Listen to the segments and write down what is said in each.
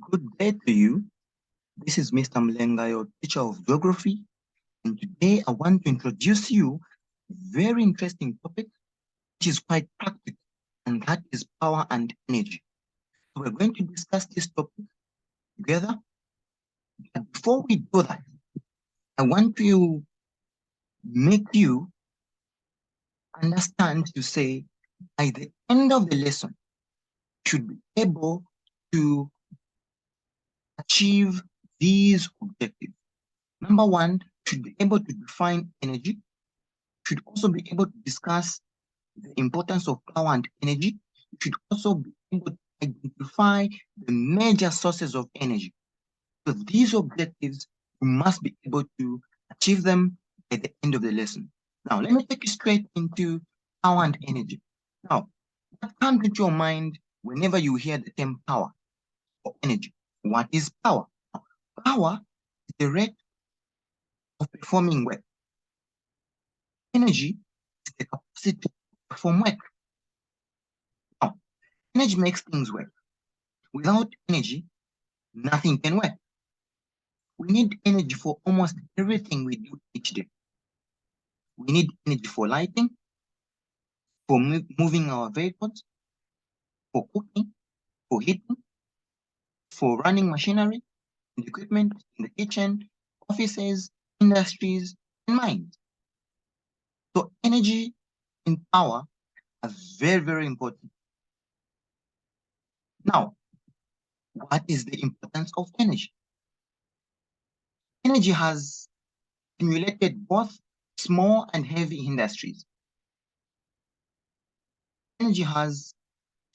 Good day to you. This is Mr. Mlenga, your teacher of geography. And today I want to introduce you a very interesting topic, which is quite practical, and that is power and energy. So we're going to discuss this topic together. But before we do that, I want to make you understand to say, by the end of the lesson, you should be able to achieve these objectives. Number one, you should be able to define energy. Should also be able to discuss the importance of power and energy. You should also be able to identify the major sources of energy. So these objectives, you must be able to achieve them at the end of the lesson. Now, let me take you straight into power and energy. Now, what comes into your mind whenever you hear the term power or energy? What is power? Power is the rate of performing work. Energy is the capacity to perform work. Now, energy makes things work. Without energy, nothing can work. We need energy for almost everything we do each day. We need energy for lighting, for moving our vehicles, for cooking, for heating, for running machinery and equipment in the kitchen, offices, industries, and mines. So energy and power are very, very important. Now, what is the importance of energy? Energy has stimulated both small and heavy industries. Energy has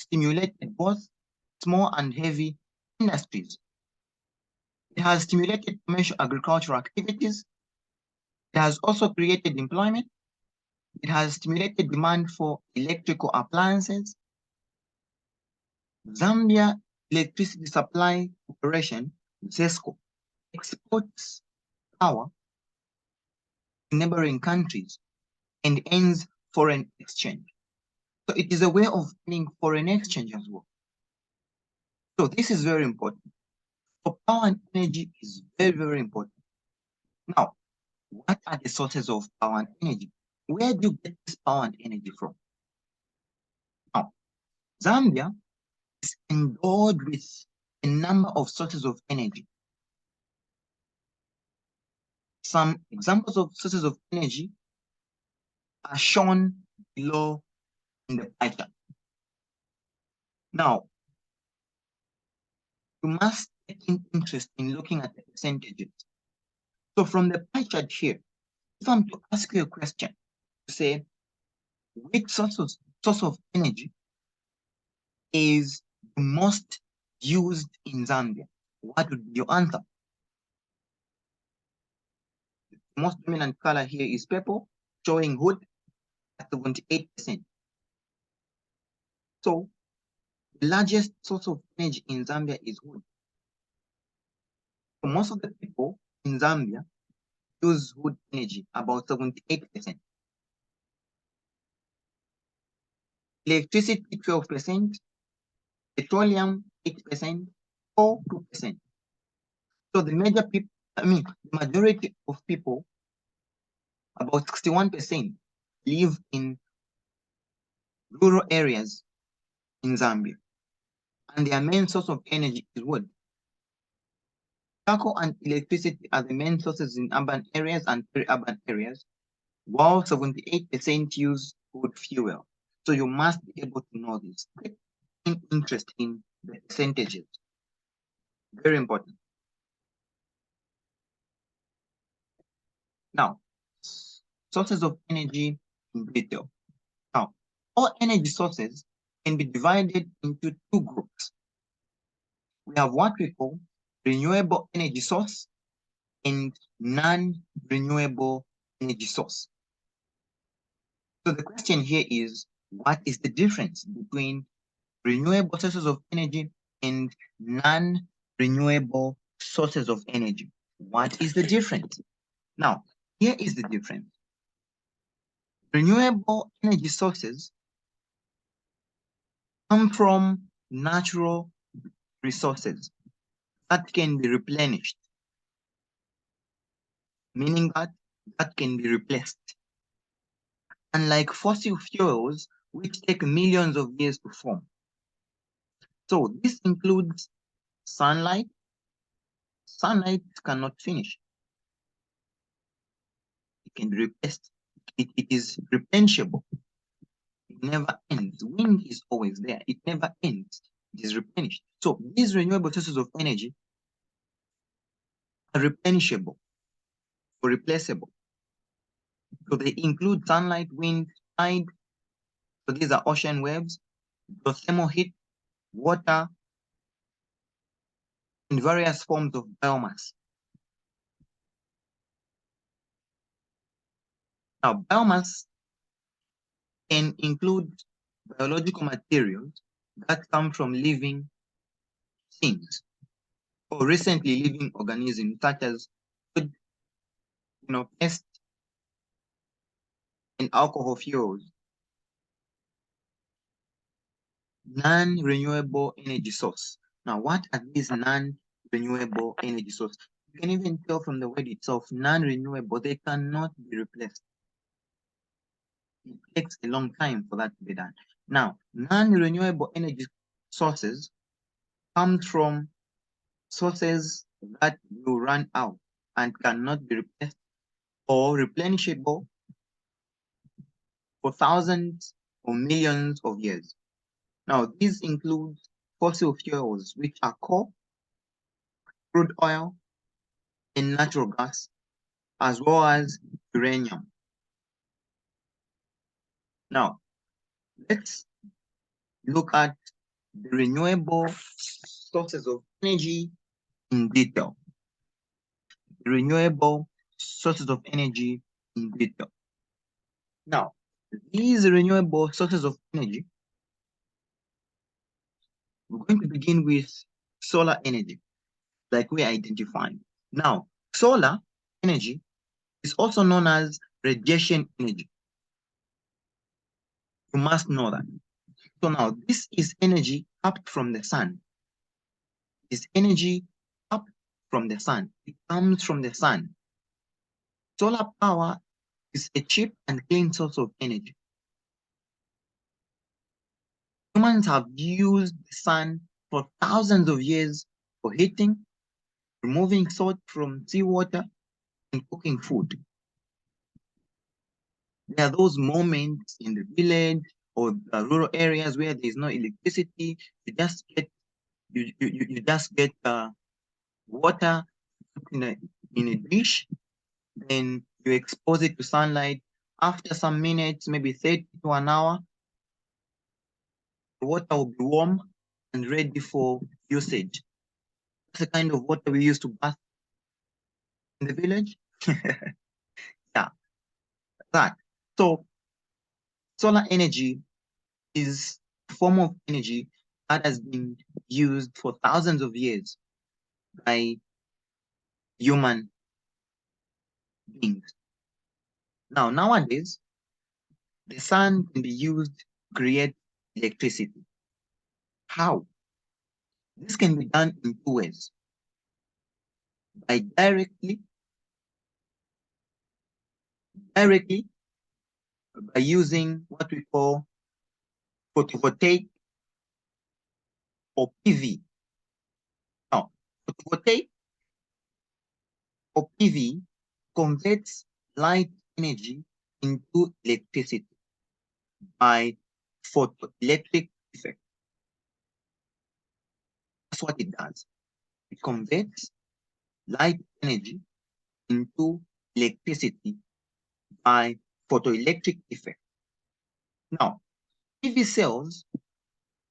stimulated both small and heavy industries. It has stimulated commercial agricultural activities. It has also created employment. It has stimulated demand for electrical appliances. Zambia Electricity Supply Corporation, ZESCO, exports power to neighboring countries and earns foreign exchange. So it is a way of earning foreign exchange as well. So this is very important. So power and energy is very, very important. Now, what are the sources of power and energy? Where do you get this power and energy from? Now, Zambia is endowed with a number of sources of energy. Some examples of sources of energy are shown below in the pie chart. Now, you must take interest in looking at the percentages. So from the pie chart here, if I'm to ask you a question, to say, which source of energy is the most used in Zambia, what would be your answer? The most dominant color here is purple, showing wood at 78%. So the largest source of energy in Zambia is wood. So most of the people in Zambia use wood energy, about 78%. Electricity, 12%. Petroleum, 8%, or 2%. So the majority of people, about 61%, live in rural areas in Zambia, and their main source of energy is wood. Charcoal and electricity are the main sources in urban areas and peri-urban areas, while 78% use wood fuel. So you must be able to know this. Take interest in the percentages. Very important. Now, sources of energy in detail. Now, all energy sources can be divided into two groups. We have what we call renewable energy source and non-renewable energy source. So the question here is, what is the difference between renewable sources of energy and non-renewable sources of energy? What is the difference? Now, here is the difference. Renewable energy sources come from natural resources. that can be replenished, meaning that can be replaced. Unlike fossil fuels, which take millions of years to form. So this includes sunlight. Sunlight cannot finish. It can be replaced. It is replenishable. It never ends. Wind is always there. It never ends. It is replenished. So these renewable sources of energy are replenishable or replaceable. So they include sunlight, wind, tide. So these are ocean waves, geothermal heat, water, and various forms of biomass. Now, biomass can include biological materials that come from living things or recently living organisms, such as food, pest and alcohol fuels. Non-renewable energy source. Now, what are these non-renewable energy source? You can even tell from the word itself, non-renewable, they cannot be replaced. It takes a long time for that to be done. Now, non-renewable energy sources come from sources that will run out and cannot be replaced or replenishable for thousands or millions of years. Now, these include fossil fuels, which are coal, crude oil, and natural gas, as well as uranium. Now, let's look at the renewable sources of energy in detail. The renewable sources of energy in detail. Now, these renewable sources of energy, we're going to begin with solar energy, like we identified. Now, solar energy is also known as radiation energy. You must know that. So now, this is energy up from the sun. This energy up from the sun. It comes from the sun. Solar power is a cheap and clean source of energy. Humans have used the sun for thousands of years for heating, removing salt from seawater, and cooking food. There are those moments in the village or the rural areas where there is no electricity. You just get water in a dish, then you expose it to sunlight. After some minutes, maybe 30 to an hour, the water will be warm and ready for usage. That's the kind of water we use to bath in the village. Yeah, that. So solar energy is a form of energy that has been used for thousands of years by human beings. Now, nowadays, the sun can be used to create electricity. How? This can be done in two ways. By directly by using what we call photovoltaic or PV. Now, photovoltaic or PV converts light energy into electricity by photoelectric effect. That's what it does. It converts light energy into electricity by photoelectric effect. Now, PV cells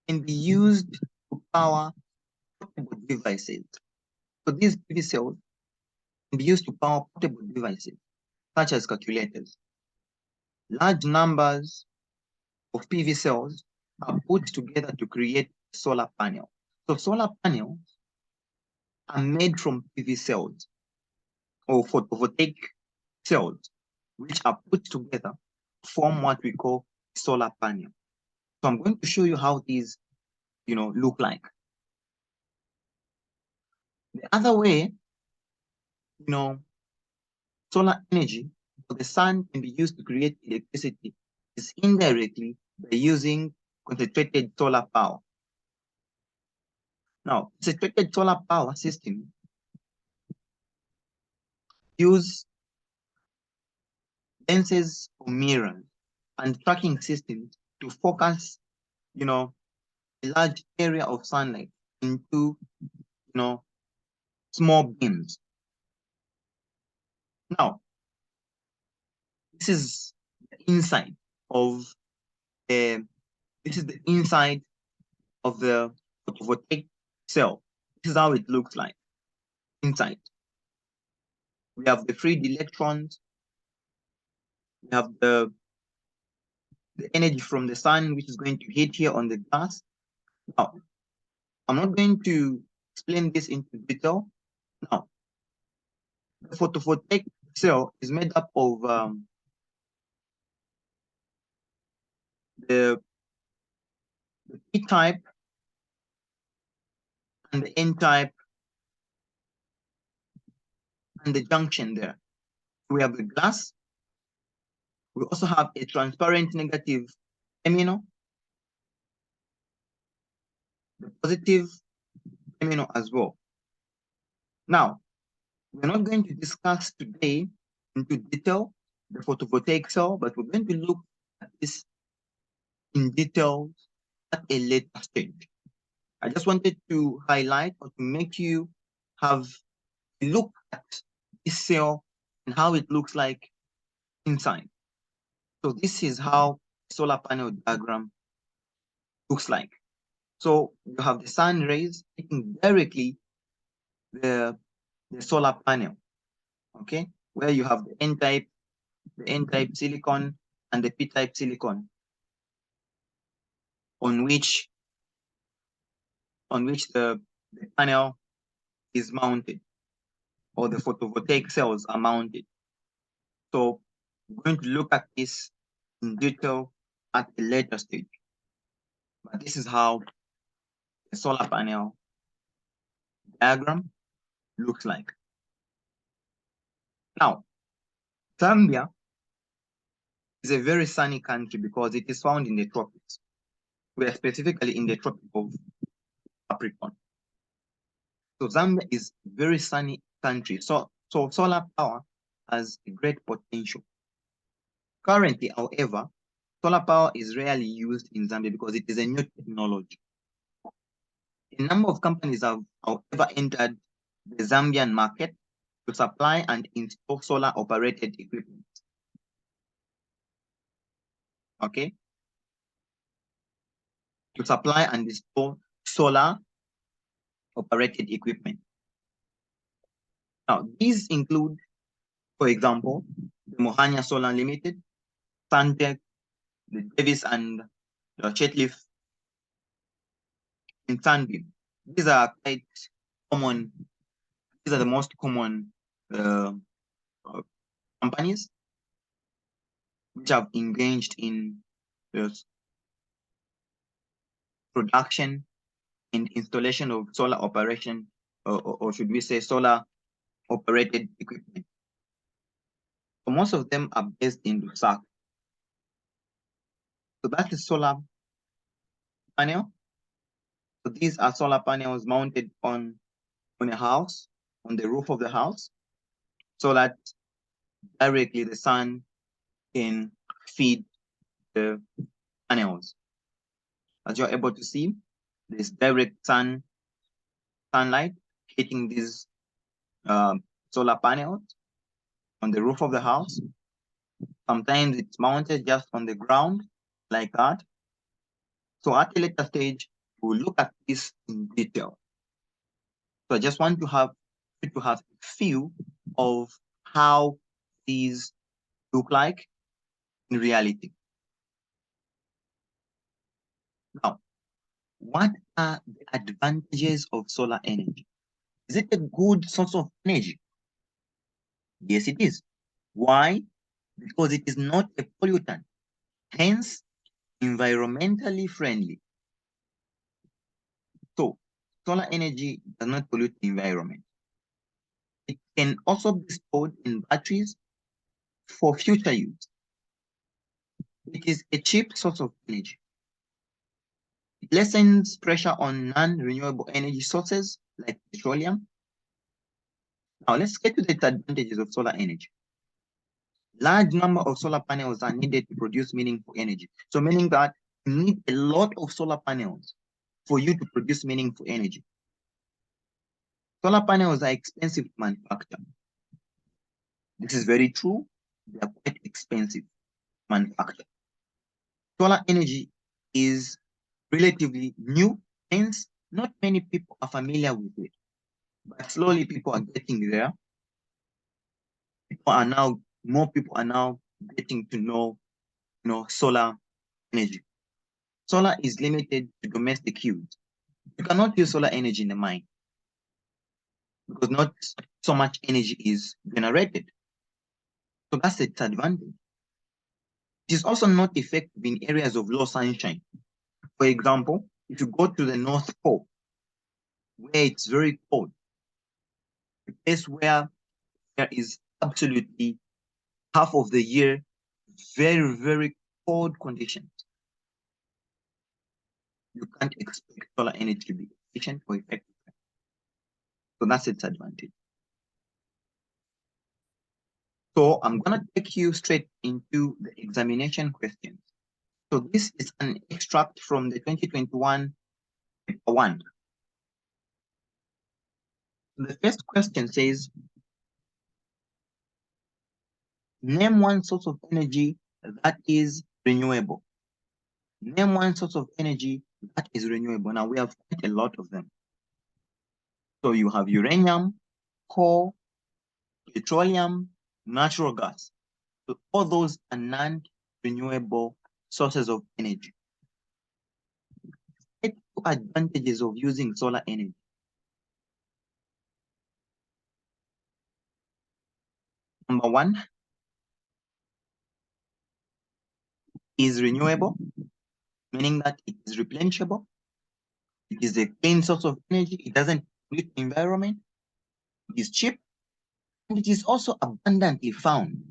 can be used to power portable devices. So these PV cells can be used to power portable devices, such as calculators. Large numbers of PV cells are put together to create a solar panel. So solar panels are made from PV cells or photovoltaic cells, which are put together to form what we call solar panel. So I'm going to show you how these, look like. The other way, solar energy for the sun can be used to create electricity is indirectly by using concentrated solar power. Now, concentrated solar power system use lenses or mirrors and tracking systems to focus, a large area of sunlight into, small beams. Now, this is the inside of the this is the inside of the photovoltaic cell. This is how it looks like inside. We have the free electrons, we have the energy from the sun, which is going to hit here on the glass. Now, I'm not going to explain this into detail. Now, the photovoltaic cell is made up of the P-type and the N-type and the junction there. We have the glass. We also have a transparent negative terminal, the positive terminal as well. Now, we're not going to discuss today into detail the photovoltaic cell, but we're going to look at this in detail at a later stage. I just wanted to highlight or to make you have a look at this cell and how it looks like inside. So this is how solar panel diagram looks like. So you have the sun rays hitting directly the solar panel, okay, where you have the N-type silicon and the P-type silicon on which the panel is mounted, or the photovoltaic cells are mounted. So we're going to look at this in detail at a later stage. But this is how the solar panel diagram looks like. Now, Zambia is a very sunny country because it is found in the tropics. We are specifically in the Tropic of Capricorn. So Zambia is a very sunny country. So solar power has a great potential. Currently, however, solar power is rarely used in Zambia because it is a new technology. A number of companies have, however, entered the Zambian market to supply and install solar operated equipment. Okay? To supply and install solar operated equipment. Now, these include, for example, the Mohania Solar Limited, Suntech, the Davis and the Chetleaf in Sunbeam. These are quite common. These are the most common companies which have engaged in the production and installation of solar operation, or should we say solar operated equipment. So most of them are based in Lusaka. So that's the solar panel. So these are solar panels mounted on a house, on the roof of the house, so that directly the sun can feed the panels. As you're able to see, there's direct sunlight hitting these solar panels on the roof of the house. Sometimes it's mounted just on the ground like that. So at a later stage, we'll look at this in detail. So I just want to have a feel of how these look like in reality. Now, what are the advantages of solar energy? Is it a good source of energy? Yes, it is. Why? Because it is not a pollutant, hence environmentally friendly. So, solar energy does not pollute the environment. can also be stored in batteries for future use. It is a cheap source of energy. It lessens pressure on non-renewable energy sources like petroleum. Now let's get to the advantages of solar energy. Large number of solar panels are needed to produce meaningful energy. So meaning that you need a lot of solar panels for you to produce meaningful energy. Solar panels are expensive to manufacture. This is very true. They are quite expensive to manufacture. Solar energy is relatively new, hence not many people are familiar with it. But slowly people are getting there. More people are now getting to know, solar energy. Solar is limited to domestic use. You cannot use solar energy in the mine because not so much energy is generated. So that's its advantage. It is also not effective in areas of low sunshine. For example, if you go to the North Pole, where it's very cold, a place where there is absolutely half of the year very, very cold conditions, you can't expect solar energy to be efficient or effective. So that's its advantage. So I'm going to take you straight into the examination questions. So this is an extract from the 2021 paper 1. The first question says, name one source of energy that is renewable. Name one source of energy that is renewable. Now we have quite a lot of them. So you have uranium, coal, petroleum, natural gas. So all those are non-renewable sources of energy. Two advantages of using solar energy. Number one is renewable, meaning that it is replenishable. It is a clean source of energy. It doesn't pollute the environment. It is cheap, and it is also abundantly found.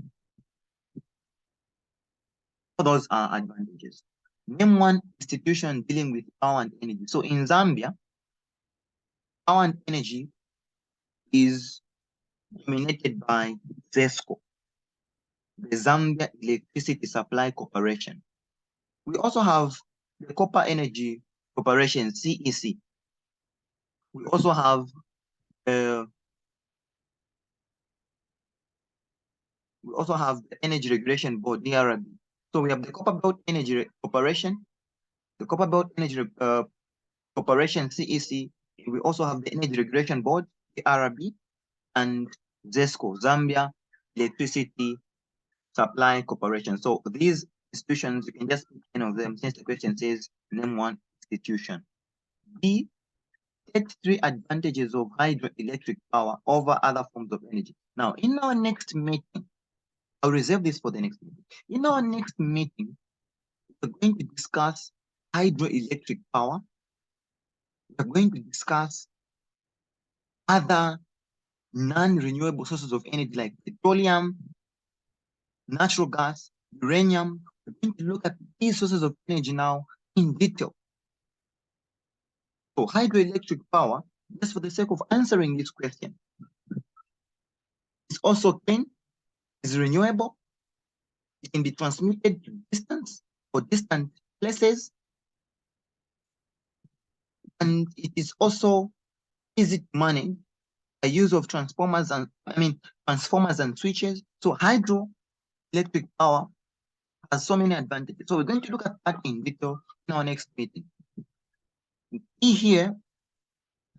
All those are advantages. Name one institution dealing with power and energy. So in Zambia, power and energy is dominated by ZESCO, the Zambia Electricity Supply Corporation. We also have the Copper Energy Corporation, CEC. We also have the Energy Regulation Board, DRB. So we have the Copper Belt Energy Corporation, the Copper Belt Energy Corporation, CEC. We also have the Energy Regulation Board, DRB, and ZESCO, Zambia Electricity Supply Corporation. So these institutions, you can just pick any of them since the question says name one institution. B, take 3 advantages of hydroelectric power over other forms of energy. Now, in our next meeting, I'll reserve this for the next meeting. In our next meeting, we're going to discuss hydroelectric power. We're going to discuss other non-renewable sources of energy like petroleum, natural gas, uranium. We're going to look at these sources of energy now in detail. So hydroelectric power, just for the sake of answering this question, is also clean, is renewable, it can be transmitted to distance or distant places, and it is also easy to manage by use of transformers and switches. So hydroelectric power has so many advantages. So we're going to look at that in detail in our next meeting. E here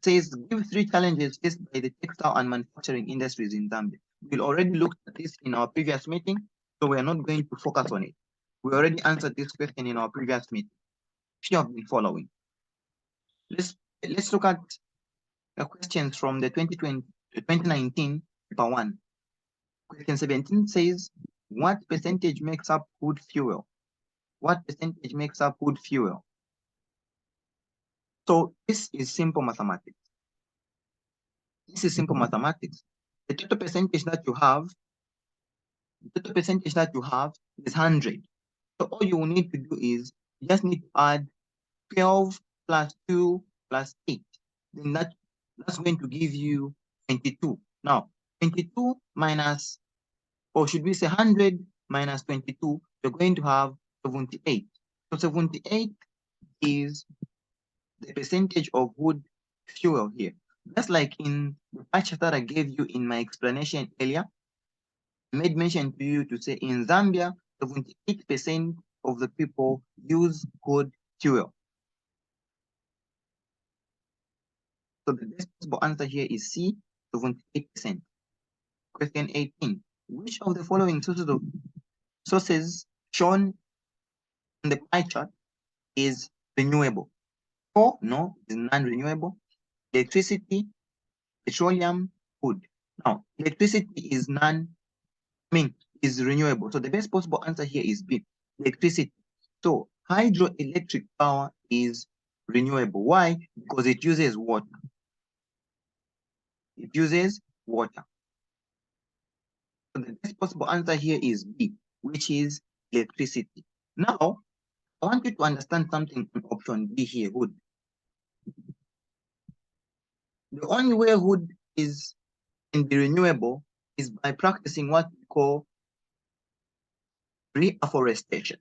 says give 3 challenges faced by the textile and manufacturing industries in Zambia. We already looked at this in our previous meeting, so we are not going to focus on it. We already answered this question in our previous meeting. If you have been following. Let's look at the questions from the 2019 paper 1. Question 17 says, what percentage makes up wood fuel? What percentage makes up wood fuel? So this is simple mathematics. This is simple mathematics. the total percentage that you have, is 100. So all you will need to do is you just need to add 12 plus 2 plus 8. Then that's going to give you 22. Now, 22 minus, or should we say 100 minus 22, you're going to have 78. So 78 is the percentage of wood fuel here. Just like in the pie chart that I gave you in my explanation earlier, I made mention to you to say in Zambia, 78% of the people use wood fuel. So the best possible answer here is C, 78%. Question 18. Which of the following sources shown in the pie chart is renewable? Coal, no, is non-renewable. Electricity, petroleum, wood. Now, electricity is is renewable. So the best possible answer here is B, electricity. So hydroelectric power is renewable. Why? Because it uses water. It uses water. So the best possible answer here is B, which is electricity. Now, I want you to understand something in option B here, wood. The only way wood can be renewable is by practicing what we call reforestation.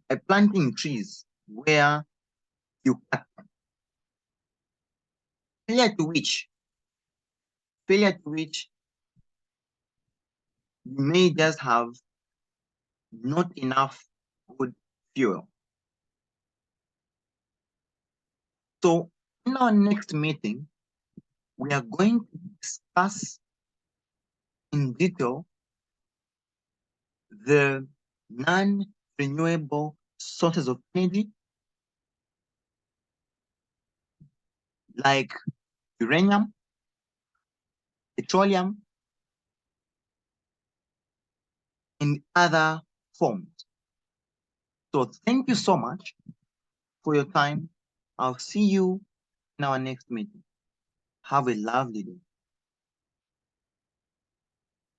By planting trees where you cut them. Failure to which you may just have not enough wood fuel. So in our next meeting, we are going to discuss in detail the non-renewable sources of energy like uranium, petroleum, and other forms. So thank you so much for your time. I'll see you in our next meeting. Have a lovely day.